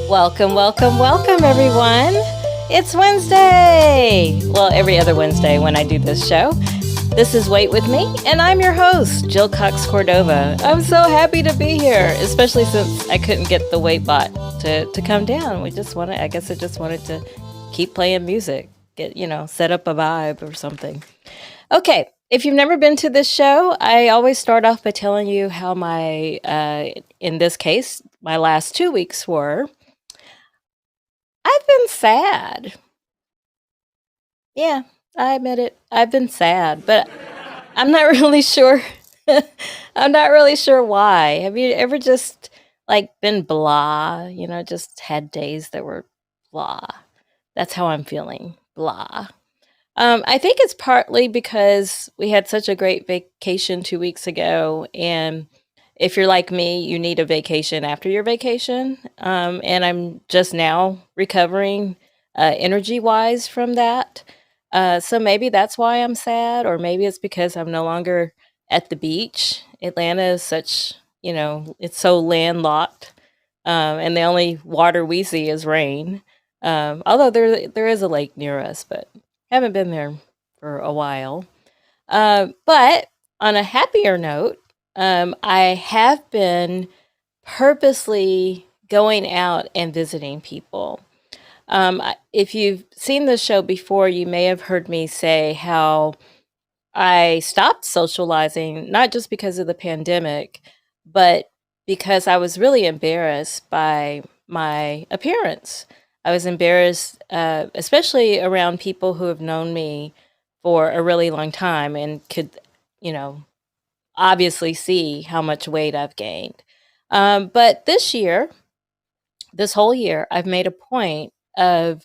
Welcome, welcome, welcome, everyone. It's Wednesday. Well, every other Wednesday when I do this show. This is Wait With Me, and I'm your host, Jill Cox Cordova. I'm so happy to be here, especially since I couldn't get the Wait bot to come down. I just wanted to keep playing music, set up a vibe or something. Okay, if you've never been to this show, I always start off by telling you how in this case, my last 2 weeks were. I've been sad. Yeah, I admit it. I've been sad, but I'm not really sure. I'm not really sure why. Have you ever just been blah? Just had days that were blah. That's how I'm feeling. Blah. I think it's partly because we had such a great vacation 2 weeks ago, and if you're like me, you need a vacation after your vacation. And I'm just now recovering energy wise from that. So maybe that's why I'm sad, or maybe it's because I'm no longer at the beach. Atlanta is it's so landlocked, and the only water we see is rain. Although there is a lake near us, but haven't been there for a while. But on a happier note, I have been purposely going out and visiting people. If you've seen the show before, you may have heard me say how I stopped socializing, not just because of the pandemic, but because I was really embarrassed by my appearance. I was embarrassed, especially around people who have known me for a really long time and could, you know, obviously see how much weight I've gained. But this whole year, I've made a point of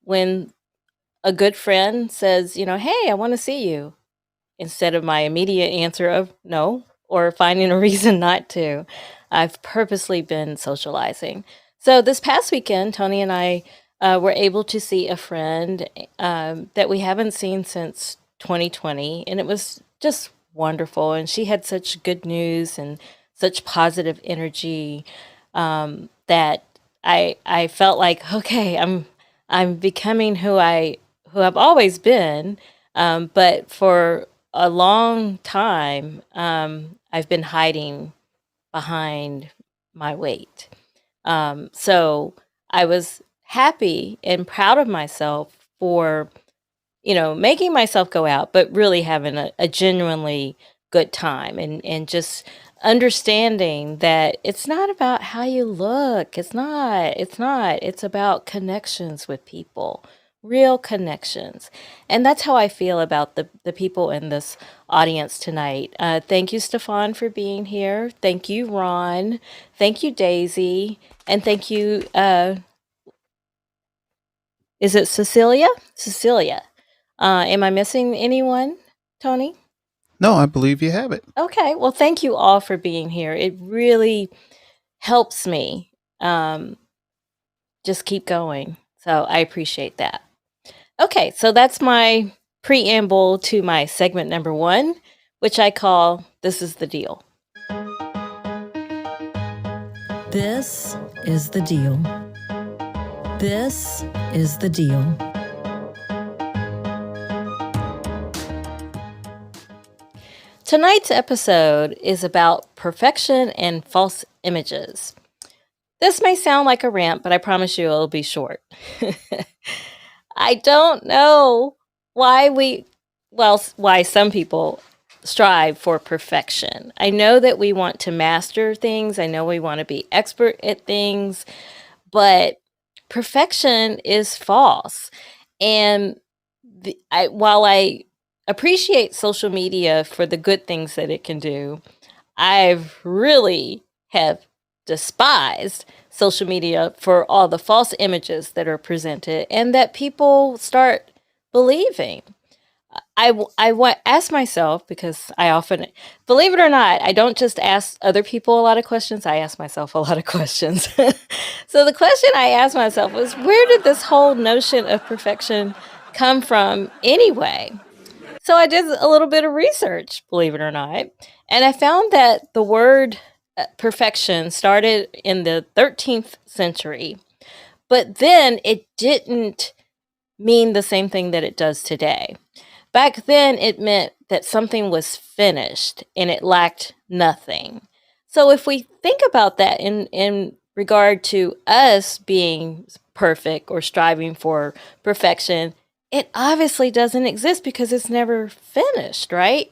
when a good friend says, hey, I want to see you, instead of my immediate answer of no or finding a reason not to, I've purposely been socializing. So this past weekend, Tony and I were able to see a friend that we haven't seen since 2020, and it was just wonderful. And she had such good news and such positive energy that I felt like, okay, I'm becoming who I've always been, but for a long time, I've been hiding behind my weight. So I was happy and proud of myself for, making myself go out, but really having a genuinely good time, and just understanding that it's not about how you look. It's about connections with people, real connections. And that's how I feel about the people in this audience tonight. Thank you, Stefan, for being here. Thank you, Ron. Thank you, Daisy. And thank you, is it Cecilia? Cecilia. Am I missing anyone, Tony? No, I believe you have it. Okay. Well, thank you all for being here. It really helps me just keep going. So I appreciate that. Okay. So that's my preamble to my segment number one, which I call This is the Deal. This is the deal. This is the deal. Tonight's episode is about perfection and false images. This may sound like a rant, but I promise you it'll be short. I don't know why some people strive for perfection. I know that we want to master things. I know we want to be expert at things, but perfection is false. And while I appreciate social media for the good things that it can do, I've really have despised social media for all the false images that are presented and that people start believing. Ask myself, because I often, believe it or not, I don't just ask other people a lot of questions, I ask myself a lot of questions. So the question I asked myself was, where did this whole notion of perfection come from anyway? So I did a little bit of research, believe it or not, and I found that the word perfection started in the 13th century, but then it didn't mean the same thing that it does today. Back then, it meant that something was finished and it lacked nothing. So if we think about that in regard to us being perfect or striving for perfection, it obviously doesn't exist because it's never finished, right?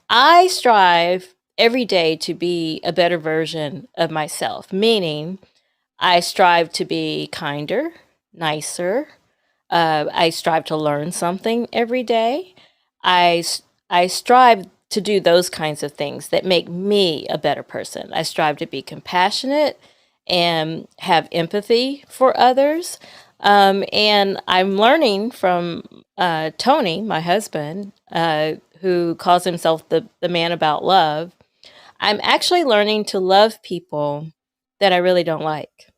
I strive every day to be a better version of myself, meaning I strive to be kinder, nicer. I strive to learn something every day. I strive to do those kinds of things that make me a better person. I strive to be compassionate and have empathy for others. And I'm learning from Tony, my husband, who calls himself the man about love. I'm actually learning to love people that I really don't like.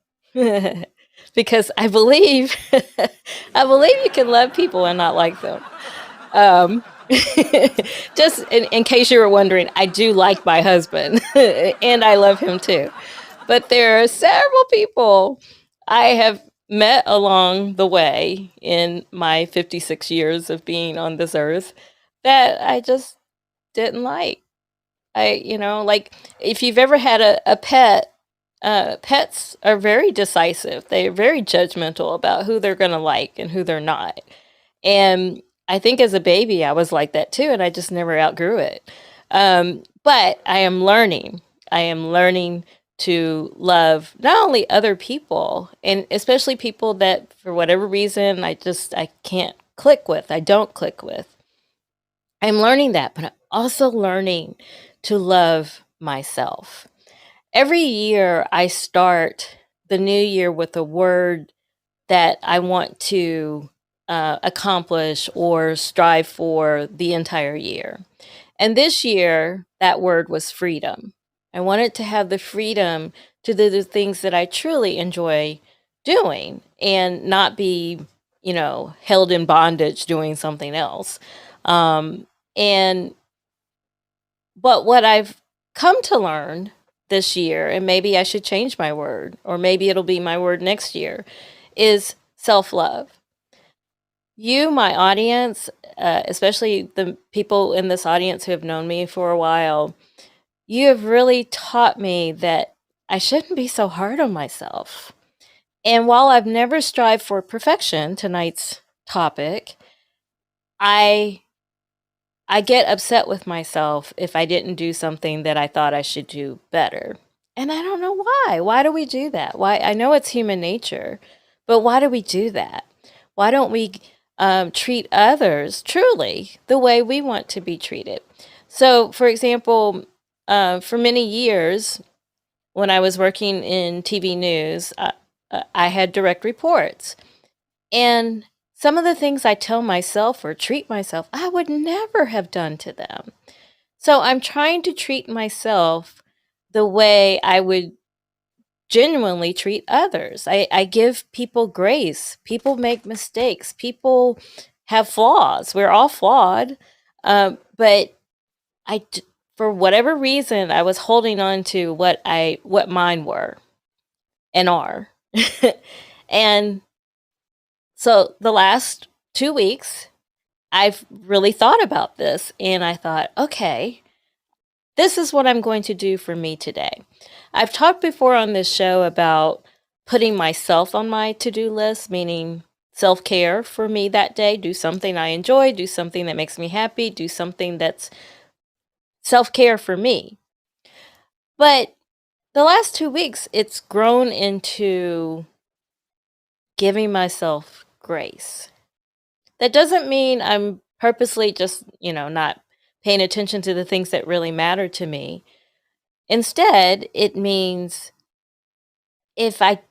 Because I believe I believe you can love people and not like them. Um, just in case you were wondering, I do like my husband and I love him too. But there are several people I have met along the way in my 56 years of being on this earth that I just didn't like. Like if you've ever had a pet, pets are very decisive. They're very judgmental about who they're going to like and who they're not. And I think as a baby, I was like that too, and I just never outgrew it. But I am learning. I am learning to love not only other people, and especially people that, for whatever reason, I can't click with. I don't click with. I'm learning that, but I'm also learning to love myself. Every year, I start the new year with a word that I want to accomplish or strive for the entire year. And this year, that word was freedom. I wanted to have the freedom to do the things that I truly enjoy doing and not be, held in bondage doing something else. Um, and but what I've come to learn this year, and maybe I should change my word, or maybe it'll be my word next year, is self love. You, my audience, especially the people in this audience who have known me for a while, you have really taught me that I shouldn't be so hard on myself. And while I've never strived for perfection, tonight's topic, I I get upset with myself if I didn't do something that I thought I should do better. And I don't know why. Why do we do that? Why? I know it's human nature, but why do we do that? Why don't we treat others truly the way we want to be treated? So, for example, for many years, when I was working in TV news, I had direct reports. And some of the things I tell myself or treat myself, I would never have done to them. So I'm trying to treat myself the way I would genuinely treat others. I give people grace. People make mistakes. People have flaws. We're all flawed. But for whatever reason, I was holding on to what mine were and are. And so the last 2 weeks, I've really thought about this and I thought, okay, this is what I'm going to do for me today. I've talked before on this show about putting myself on my to do list, meaning self care for me that day. Do something I enjoy, do something that makes me happy, do something that's self care for me. But the last 2 weeks, it's grown into giving myself grace. That doesn't mean I'm purposely just, not paying attention to the things that really matter to me. Instead, it means if I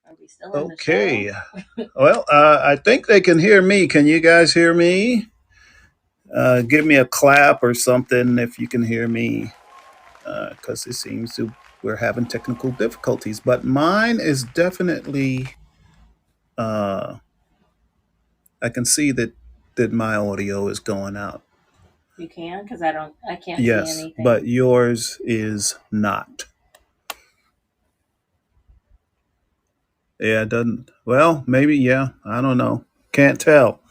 Are we still in Okay. the show? Well, I think they can hear me. Can you guys hear me? Give me a clap or something if you can hear me, because it seems to we're having technical difficulties. But mine is definitely. Uh, I can see that my audio is going out. You can, because I can't see Yes, anything. but yours is not. Yeah, it doesn't. Well, maybe. Yeah, I don't know. Can't tell.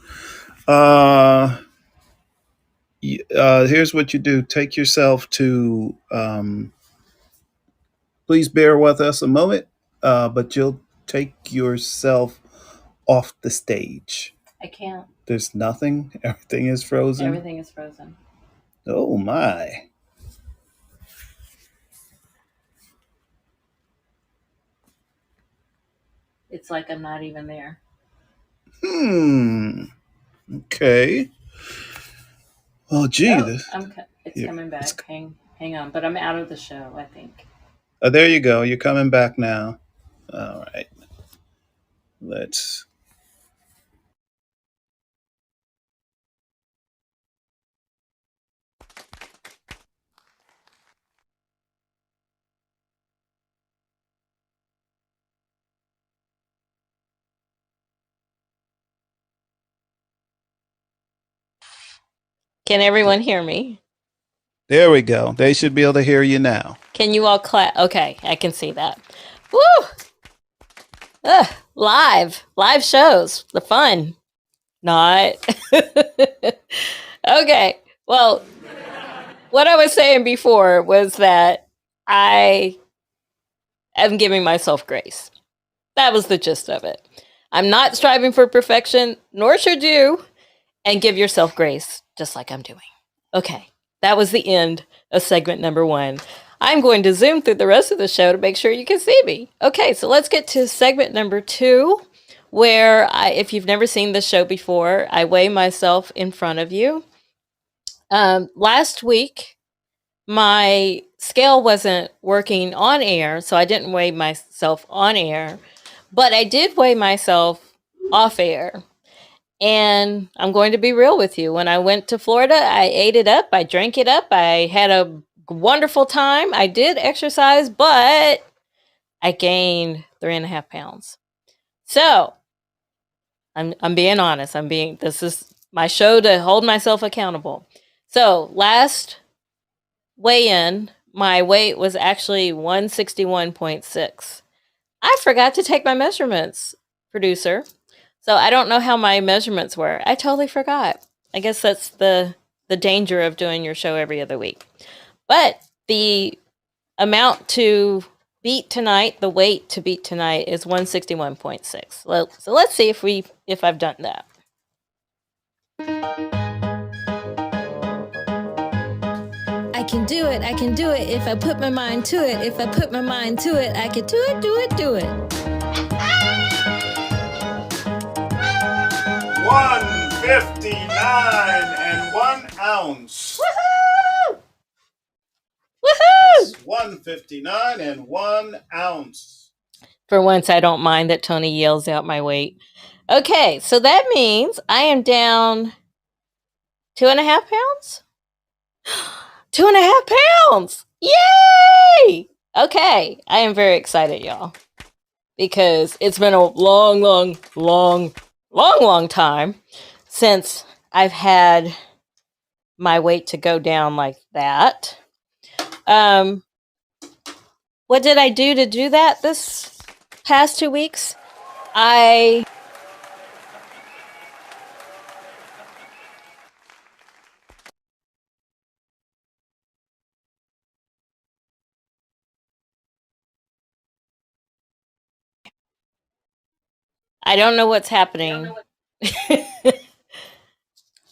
Uh, Here's what you do. Take yourself to. Please bear with us a moment, but you'll take yourself off the stage. I can't. There's nothing. Everything is frozen. Everything is frozen. Oh my. It's like I'm not even there. Okay. Oh, gee. Oh, it's here, coming back. Hang on. But I'm out of the show, I think. There you go. You're coming back now. All right. Let's. Can everyone hear me? There we go. They should be able to hear you now. Can you all clap? Okay, I can see that. Woo! Live shows, the fun. Not. Okay, well, what I was saying before was that I am giving myself grace. That was the gist of it. I'm not striving for perfection, nor should you, and give yourself grace, just like I'm doing. Okay, that was the end of segment number 1. I'm going to zoom through the rest of the show to make sure you can see me. Okay, so let's get to segment number 2, where if you've never seen this show before, I weigh myself in front of you. Last week, my scale wasn't working on air, so I didn't weigh myself on air, but I did weigh myself off air. And I'm going to be real with you. When I went to Florida, I ate it up. I drank it up. I had a wonderful time. I did exercise, but I gained 3.5 pounds. So I'm being honest. This is my show to hold myself accountable. So last weigh-in, my weight was actually 161.6. I forgot to take my measurements, producer. So I don't know how my measurements were. I totally forgot. I guess that's the danger of doing your show every other week. But the amount to beat tonight, the weight to beat tonight is 161.6. So let's see if I've done that. I can do it. I can do it. If I put my mind to it. If I put my mind to it, I can do it, do it, do it. 159 and 1 ounce. Woohoo! Woohoo! 159 and 1 ounce. For once, I don't mind that Tony yells out my weight. Okay, so that means I am down 2.5 pounds? 2.5 pounds! Yay! Okay, I am very excited, y'all. Because it's been a long time since I've had my weight to go down like that. What did I do to do that this past 2 weeks? I don't know what's happening.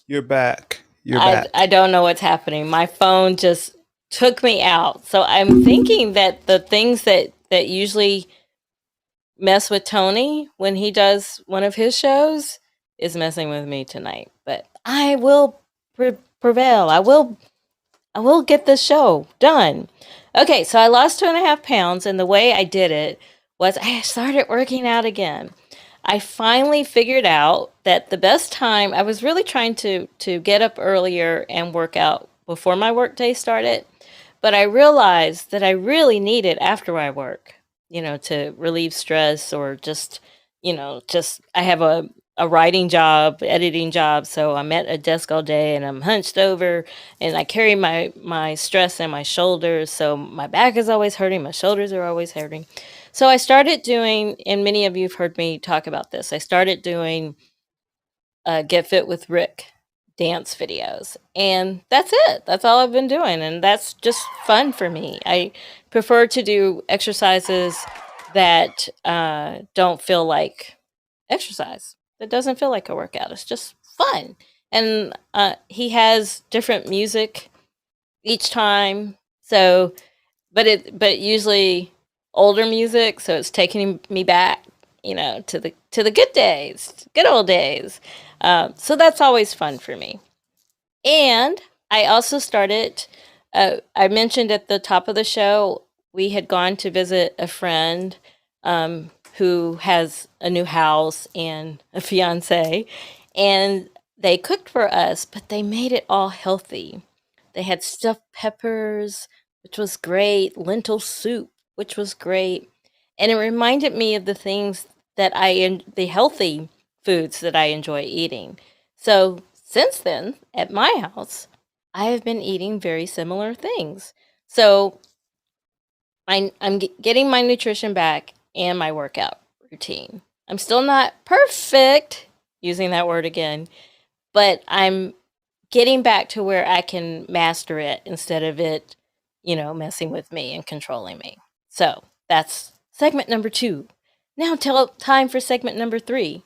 You're back. I don't know what's happening. My phone just took me out. So I'm thinking that the things that usually mess with Tony when he does one of his shows is messing with me tonight. But I will prevail. I will get this show done. Okay, so I lost 2.5 pounds, and the way I did it was I started working out again. I finally figured out that the best time I was really trying to get up earlier and work out before my workday started, but I realized that I really need it after I work, to relieve stress or just I have a writing job, editing job, so I'm at a desk all day and I'm hunched over and I carry my stress in my shoulders, so my back is always hurting, my shoulders are always hurting. So I started doing, and many of you have heard me talk about this. I started doing Get Fit with Rick dance videos, and that's it. That's all I've been doing, and that's just fun for me. I prefer to do exercises that don't feel like exercise. That doesn't feel like a workout. It's just fun, and he has different music each time. So, but usually older music, so it's taking me back, to the good days, good old days. So that's always fun for me. And I also started. I mentioned at the top of the show we had gone to visit a friend who has a new house and a fiance, and they cooked for us, but they made it all healthy. They had stuffed peppers, which was great, lentil soup, which was great. And it reminded me of the things the healthy foods that I enjoy eating. So since then, at my house, I have been eating very similar things. So I'm getting my nutrition back and my workout routine. I'm still not perfect, using that word again, but I'm getting back to where I can master it instead of it, messing with me and controlling me. So that's segment number 2. Now time for segment number 3.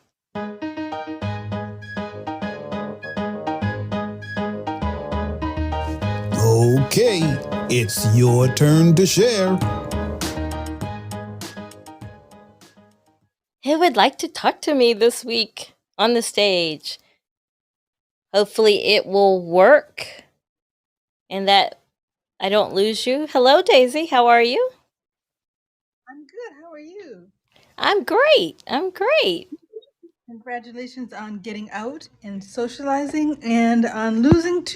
Okay, it's your turn to share. Who would like to talk to me this week on the stage? Hopefully it will work and that I don't lose you. Hello, Daisy. How are you? I'm good. How are you? I'm great. I'm great. Congratulations on getting out and socializing and on losing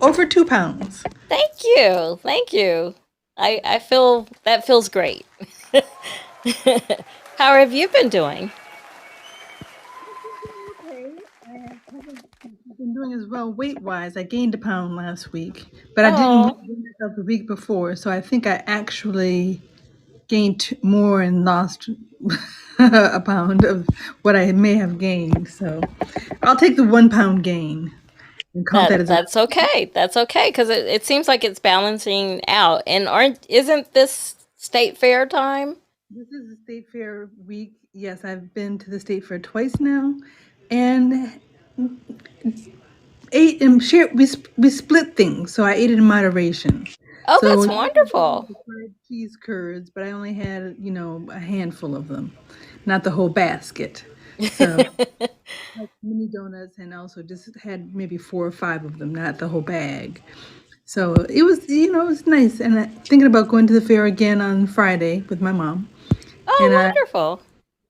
over 2 pounds. Thank you. Thank you. I feel that feels great. How have you been doing? Okay. I haven't been doing as well weight-wise. I gained a pound last week, but I didn't weigh myself the week before, so I think I actually gained more and lost a pound of what I may have gained. So I'll take the 1 pound gain and count that as That's okay. That's okay because it seems like it's balancing out. And isn't this state fair time? This is the state fair week. Yes, I've been to the state fair twice now, and ate and shared. We split things, so I ate it in moderation. Oh, So that's wonderful. fried cheese curds, but I only had a handful of them, not the whole basket. So like mini donuts, and also just had maybe 4 or 5 of them, not the whole bag. So it was nice, and I'm thinking about going to the fair again on Friday with my mom. Oh, And I wonderful.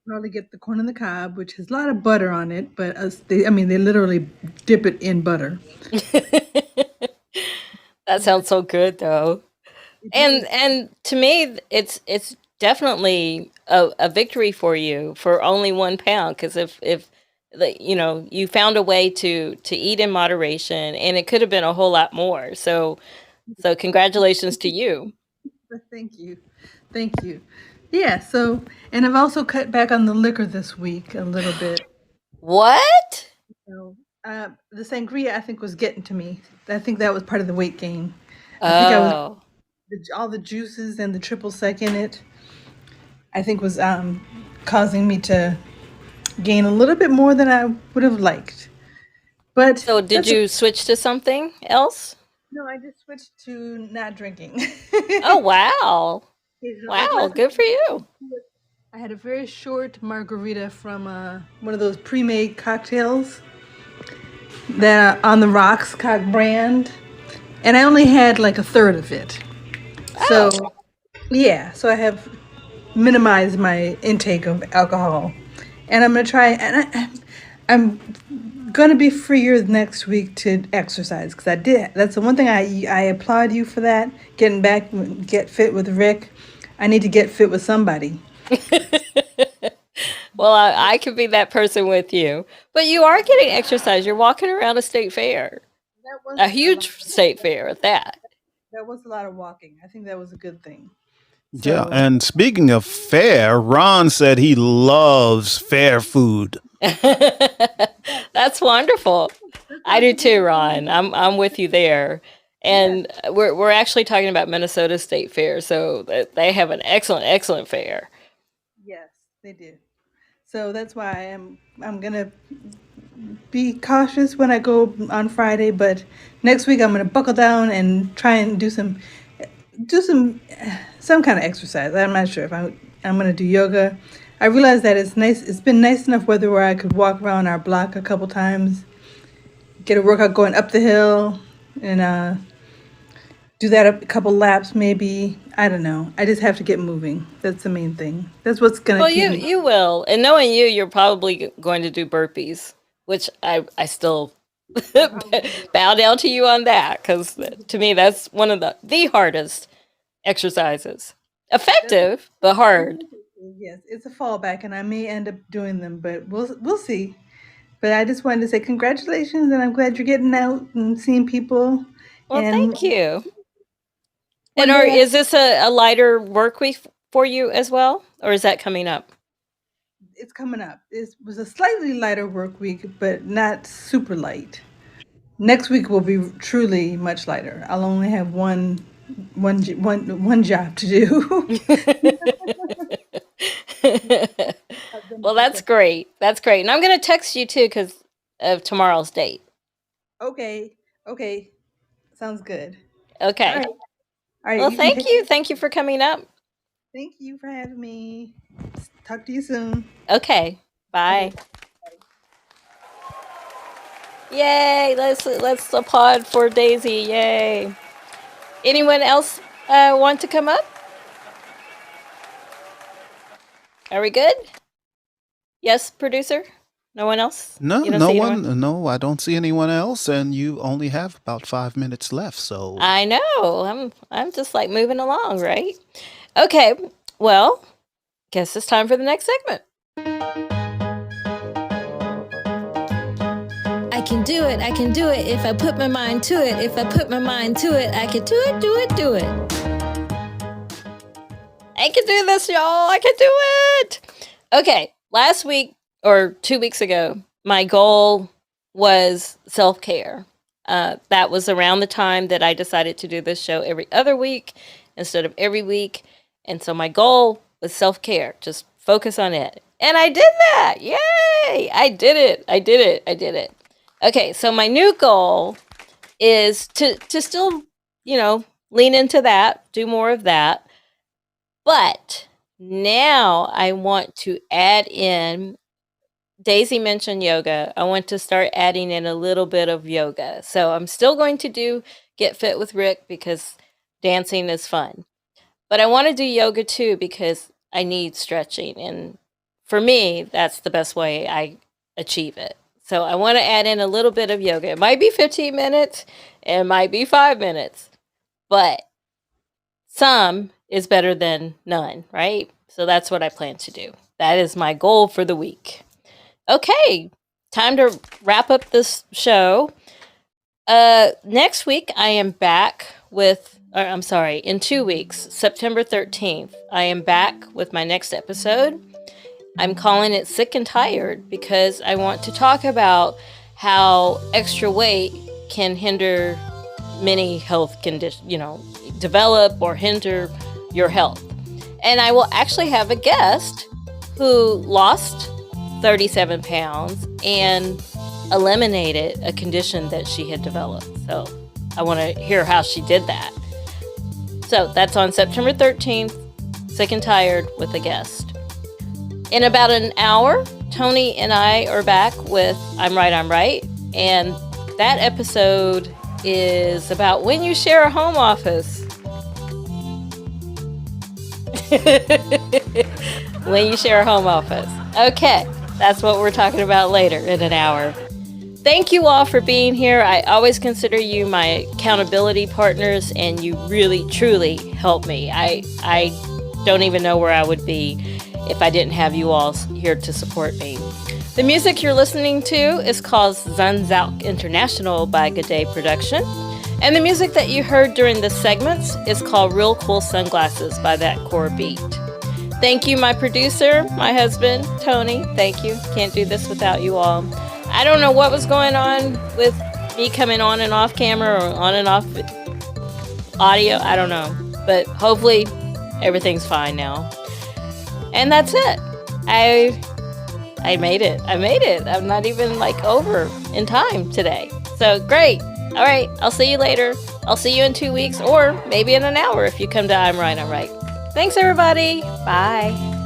probably get the corn on the cob, which has a lot of butter on it, but they literally dip it in butter. That sounds so good though. And to me it's definitely a victory for you for only 1 pound because if you found a way to eat in moderation and it could have been a whole lot more. So congratulations to you. Thank you. Thank you. Yeah, so, and I've also cut back on the liquor this week a little bit. What? So, the sangria, I think, was getting to me. I think that was part of the weight gain. I think I was Oh. all the juices and the triple sec in it, I think was causing me to gain a little bit more than I would have liked. But So did you switch to something else? No, I just switched to not drinking. Oh, wow. Like Wow, good for you. I had a very short margarita from one of those pre-made cocktails that on the Rocks brand, and I only had like a third of it. So, yeah, so I have minimize my intake of alcohol, and I'm gonna try. And I'm gonna be freer next week to exercise because I did. That's the one thing I applaud you for that. Getting back, get fit with Rick. I need to get fit with somebody. Well, I could be that person with you. But you are getting exercise. You're walking around a state fair, That was a huge state fair at that. that was a lot of walking. I think that was a good thing. Yeah, So and speaking of fair, Ron said he loves fair food. That's wonderful. I do too, Ron. I'm with you there. And we're actually talking about Minnesota State Fair, so they have an excellent fair. yes, they do. So that's why I'm gonna be cautious when I go on Friday, but next week I'm gonna buckle down and try and do some some kind of exercise. I'm not sure if I'm gonna do yoga. I realize that it's nice. It's been nice enough weather where I could walk around our block a couple times, get a workout going up the hill, and do that a couple laps maybe. I don't know. I just have to get moving. That's the main thing. That's what's gonna Well, keep me. you will. And knowing you, you're probably going to do burpees, which I still bow down to you on that because to me that's one of the hardest exercises. Effective, but hard. Yes, it's a fallback, and I may end up doing them, but we'll see. But I just wanted to say congratulations, and I'm glad you're getting out and seeing people. Well, And thank you. one And day, is this a lighter work week for you as well, or is that coming up? it's coming up. It was a slightly lighter work week, but not super light. Next week will be truly much lighter. I'll only have one job to do. I've been Well, that's great. That's great. And I'm going to text you too because of tomorrow's date. okay. Okay, sounds good. Okay. All right. All right. Well, You can thank you. Thank you for coming up. Thank you for having me. Talk to you soon. Okay. Bye. Yay. Let's applaud for Daisy. Yay. Anyone else want to come up? Are we good? Yes, producer? No one else? No, You don't no see one. anyone? No, I don't see anyone else, and you only have about 5 minutes left. So I know. I'm just like moving along, right? Okay. Well, guess it's time for the next segment. I can do it. I can do it if I put my mind to it. If I put my mind to it, I can do it, do it, do it. I can do this, y'all. I can do it. Okay. Last week or 2 weeks ago, my goal was self-care. That was around the time that I decided to do this show every other week instead of every week. And so my goal was self-care. Just focus on it. And I did that. Yay! I did it. I did it. I did it. Okay, so my new goal is to still, lean into that, do more of that. But now I want to add in, Daisy mentioned yoga. I want to start adding in a little bit of yoga. So I'm still going to do Get Fit with Rick because dancing is fun. But I want to do yoga too because I need stretching. And for me, that's the best way I achieve it. So I want to add in a little bit of yoga. It might be 15 minutes, it might be 5 minutes, but some is better than none, right? So that's what I plan to do. That is my goal for the week. Okay, time to wrap up this show. Next week, I am back with, in 2 weeks, September 13th, I am back with my next episode. I'm calling it Sick and Tired because I want to talk about how extra weight can hinder many health conditions, develop or hinder your health. And I will actually have a guest who lost 37 pounds and eliminated a condition that she had developed. So I want to hear how she did that. So that's on September 13th, Sick and Tired with a guest. In about an hour, Tony and I are back with I'm Right, I'm Right. And that episode is about when you share a home office. when you share a home office. Okay, that's what we're talking about later in an hour. Thank you all for being here. I always consider you my accountability partners, and you really, truly help me. I don't even know where I would be if I didn't have you all here to support me. The music you're listening to is called Zanzauk International by Good Day Production. And the music that you heard during the segments is called Real Cool Sunglasses by That Core Beat. Thank you, my producer, my husband, Tony. Thank you. Can't do this without you all. I don't know what was going on with me coming on and off camera or on and off audio. I don't know. But hopefully everything's fine now. And that's it. I made it. I'm not even over in time today. So great. All right. I'll see you later. I'll see you in 2 weeks or maybe in an hour if you come to I'm Right, I'm Right. Thanks, everybody. Bye.